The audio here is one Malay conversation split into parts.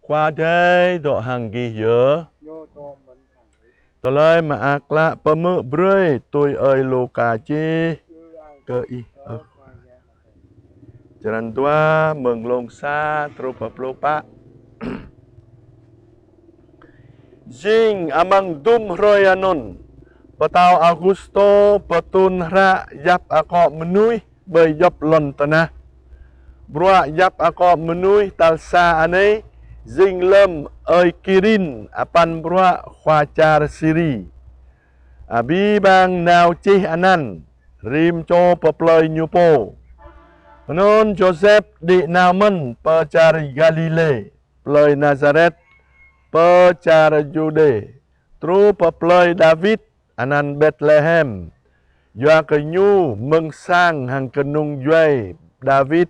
Qua đây độ hàng ghi nhớ. nhô tô mình thằng Tôi lời mà ác lạ bờ mơ brơi tôi ơi lô cà chê như ai cơ y. qua gia mà thầy Jalan tua mừng lông xa trupa plopa. Jing amang dum royanon. Patao Augusto patun ra yap ako menui bởi yop lon tanah. Brua yap ako menui talsa anei jing lem ơi kirin apan brua khwacar siri. Abi bang nào chi anan rim cho peploi nyupo. Non Joseph di namen pecari Galile, ploi Nazareth, pecari Jude, tru peploi David, anan Bethlehem, Doa kenyu meng sang hang kenung juai David,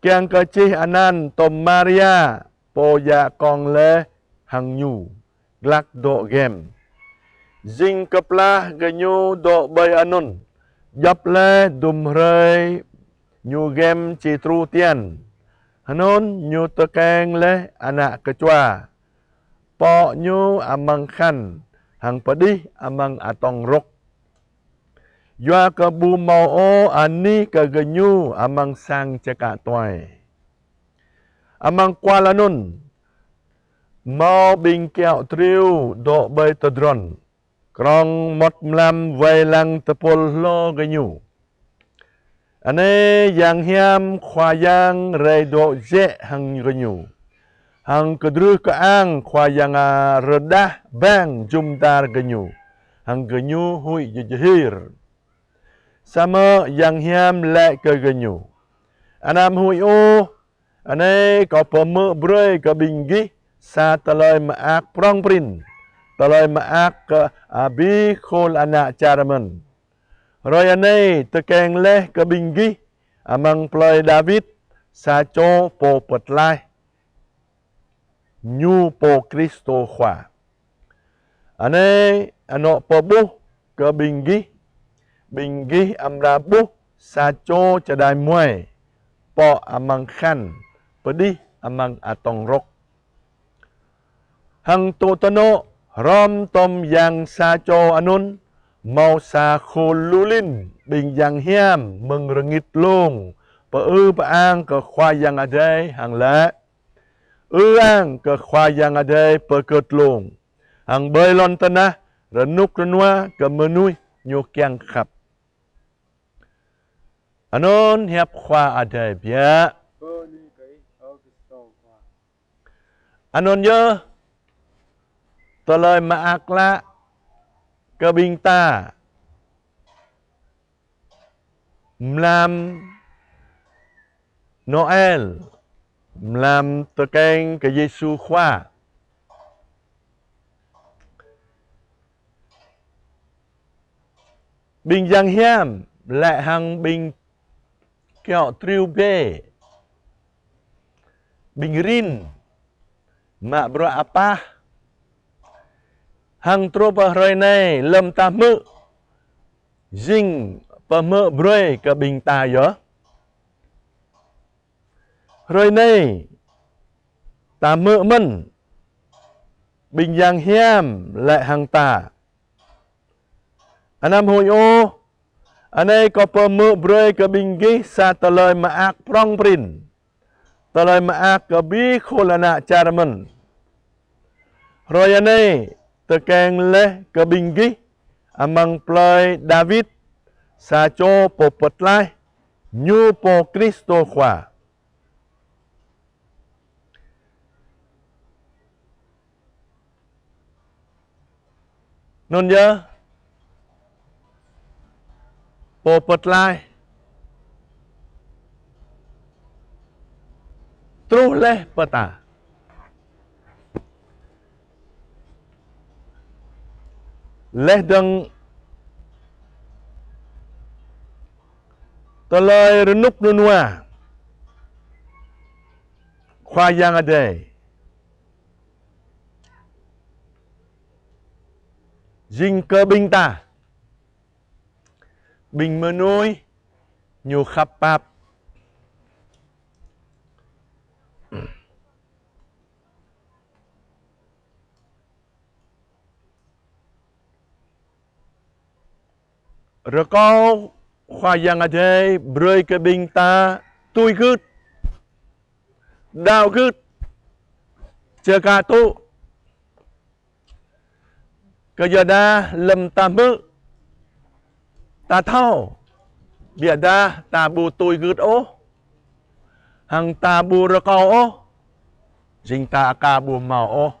kiang kecih anan Tom Maria, po ya kong le hang nyu, glak do gem. Jing keplah genyu do bay anun, jap le dum rei nyu gem citru tian. Hanon nyu tekeng le anak kecua. Po nyu amang khan, hang pedih amang atong rok. Yua ke bu mau o ani ke genyu amang sang cekak tuai. Amang kuala nun, mau bing kiao triu do bay tedron. Krong mot mlam vai lang tepul lo genyu. Ane yang hiam khwayang rei do je hang genyu. Hang kedruh ke ang khwayang redah bang jumdar genyu. Hang genyu hui jehir. Sama yang hiam lek ke genyu. Anam hui o. Ane kau peme brei ke binggi sa teloi maak prong prin. Teloi maak ke abi khol anak caramen. Rồi này tekeng leh ke binggi amang ploi David sa cho po petlai nyu po Kristo khwa. Ane ano po bu ke binggi amra bu sa cho chadai muai po amang khan pedih amang atong rok. Hang to tono rom tom yang sa cho anun mau sa khululin bình yang hiam mừng rengit long pa pa ang ke khwa yang adai hang la ang ke khwa yang adai pa ket long hang bơi lon tanah renuk renua ke menui nyukyang khap anon hiap khwa adai bia cơ ni cái ở cái tô qua anon yo toloi maak la ke bingta mlam Noel mlam tekeng ke Yesu khwa. Bình yang hiam lại hằng bình kẹo triu bê. Bình rin mak bro apa hang tropa roi này lâm ta mự jing pa mự broi ke bình ta yo. Roi này ta mự men bình yang hiam lại hằng ta. Anam hoi o anai ko pa mự broi ke binggi sa teloi maak prong prin. Teloi maak ke bi kholana charmen. Roi này tekeng leh ke binggi amang ploi David sa cho po petlai nyu po Kristo khwa. Nun ya po petlai tru leh peta. Leh deng teloi renuk nunua khwa yang adai. Jing ke bing ta. Bing menui nyu khapap. Rekau khoayang adai broi ke bing ta tui gứt đào gứt chờ cả tu ke jada lem ta mơ ta thao bia da ta bu tui gứt ô hang ta bu rekau ô jing ta ka bu mau ô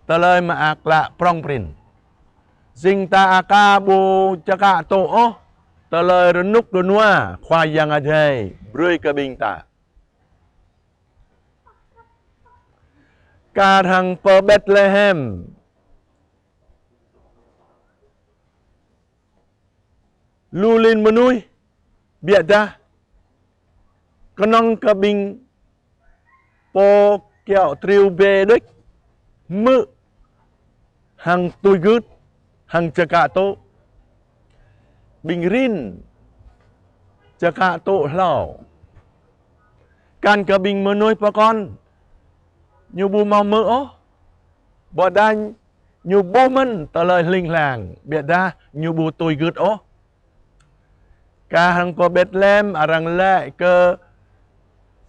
ta lời mà ak la prong prin jing ta aka bu chaka to ô ta lời renuk dunwa khoayang adai broi ke bing ta Ka thằng per Bethlehem Lulin menui biat dah Kenong ke bing Po kẹo triu bê đích Mự Hằng tui gứt Hằng chaka to Bing rin Chaka to lao Kan ke bing menui pa con Nhu bu mau mơ ô Bỏ đanh Nhu bu mình tờ lời linh làng Biệt đa nhu bu tui gứt ô Ka hằng po Bethlehem arang lệ ke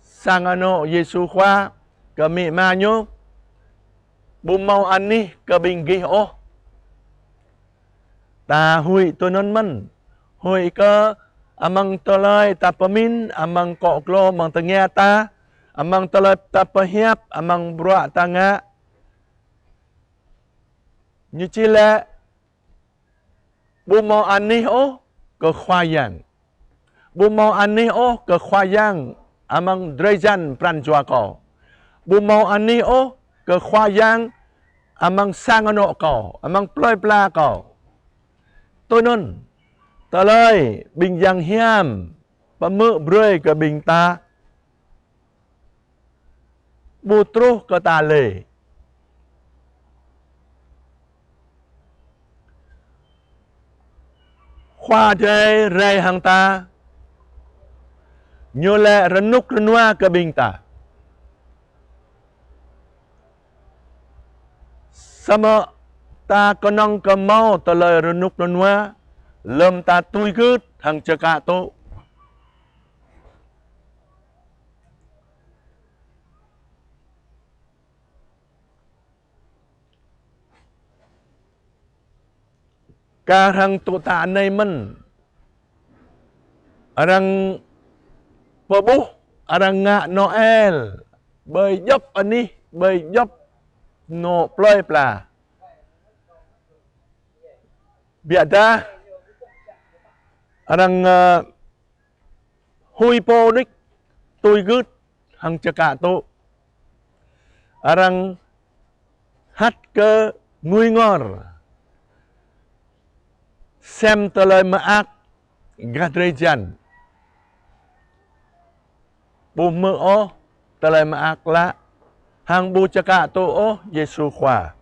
Sang ano Yesu khoa Ke mi ma nhu Bu mau ăn ni ke bing gih ô Ta hui tu non mình Hui ke Amang tờ lời ta pamin Amang kok klo mang tờ nghe ta Amang telah tapahiap, amang buat tanga. Nyucile, bu mau anih oh ke khoayang. Bu mau anih oh ke khoayang, amang drejan pran jua ko. Bu mau anih oh ke khoayang, amang sangano ko, amang ploy pla ko. Tôi nun, ta lời bình giang hiam, pa mơ brơi ke bình ta. Bu truh ke tali. Khoa jay ray hang ta. Nyole renuk renua ke bing ta. Sama ta konong ke mau telai renuk renua. Lem ta tui gứt hang chaka tu. Ka hang tu ta nei men arang pebuh arang ngak Noel bơi dop ani bơi dop no ploy pla biada arang hui po dik tui gứt hang chaka tu arang hát ke ngui ngor xem tờ lời maak gadrejan bu mơ ô tờ lời maak la hang bu chaka tu ô Yesu khoa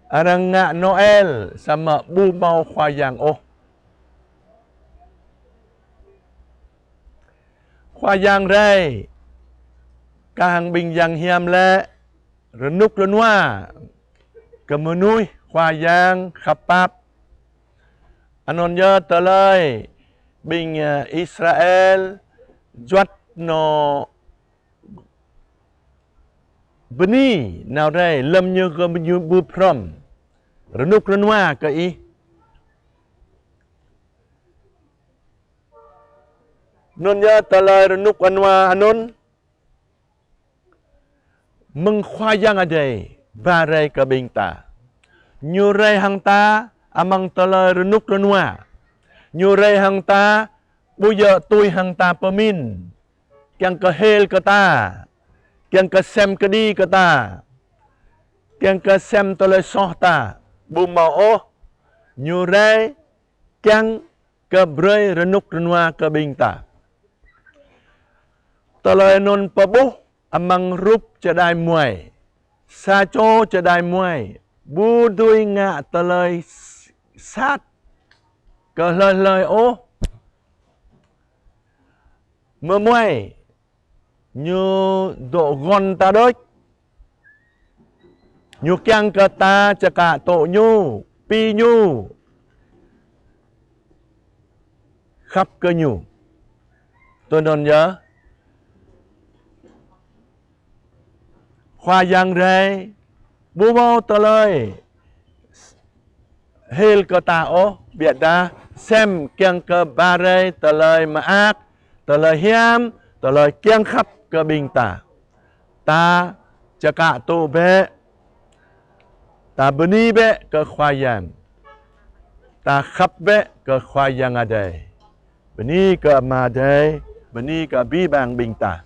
arang ngak Noel sama bu mau khoayang ô khoayang ray Ka hang bing yang hiam le renuk renua kemenui khoayang khapap anon ye telai bing Israel juat no beni nào đây lâm như ke như bu prom renuk renua ke i non ye telai renuk renua anon meng khoayang adai barai ke bing ta nyurai hang ta amang telai renuk renua nyurai hang ta buya tui hang ta pemin yang ke hel ke ta yang ke sem ke di ke ta yang ke sem telai soh ta bu mau oh nyurai yang ke brai renuk renua ke bing ta telai non pebuh amang rup chadai muai sa cho chadai muai bu đuôi ngạ tờ lời sát cờ lời ô mơ muai như độ gon ta đôi như kiang cơ ta chả cả tổ nhu pi nhu khắp cơ nhu tôi nên nhớ khoa giang rê bố mô tờ lời hil cơ ta ô biệt đa xem kiang cơ ba rê tờ lời mà ác tờ lời hiam tờ lời kiang khắp cơ bình ta chả cả tổ bệ ta beni be ke khoyan ta khắp be ke khoyan ade beni ke ma de beni ke bi bang bing ta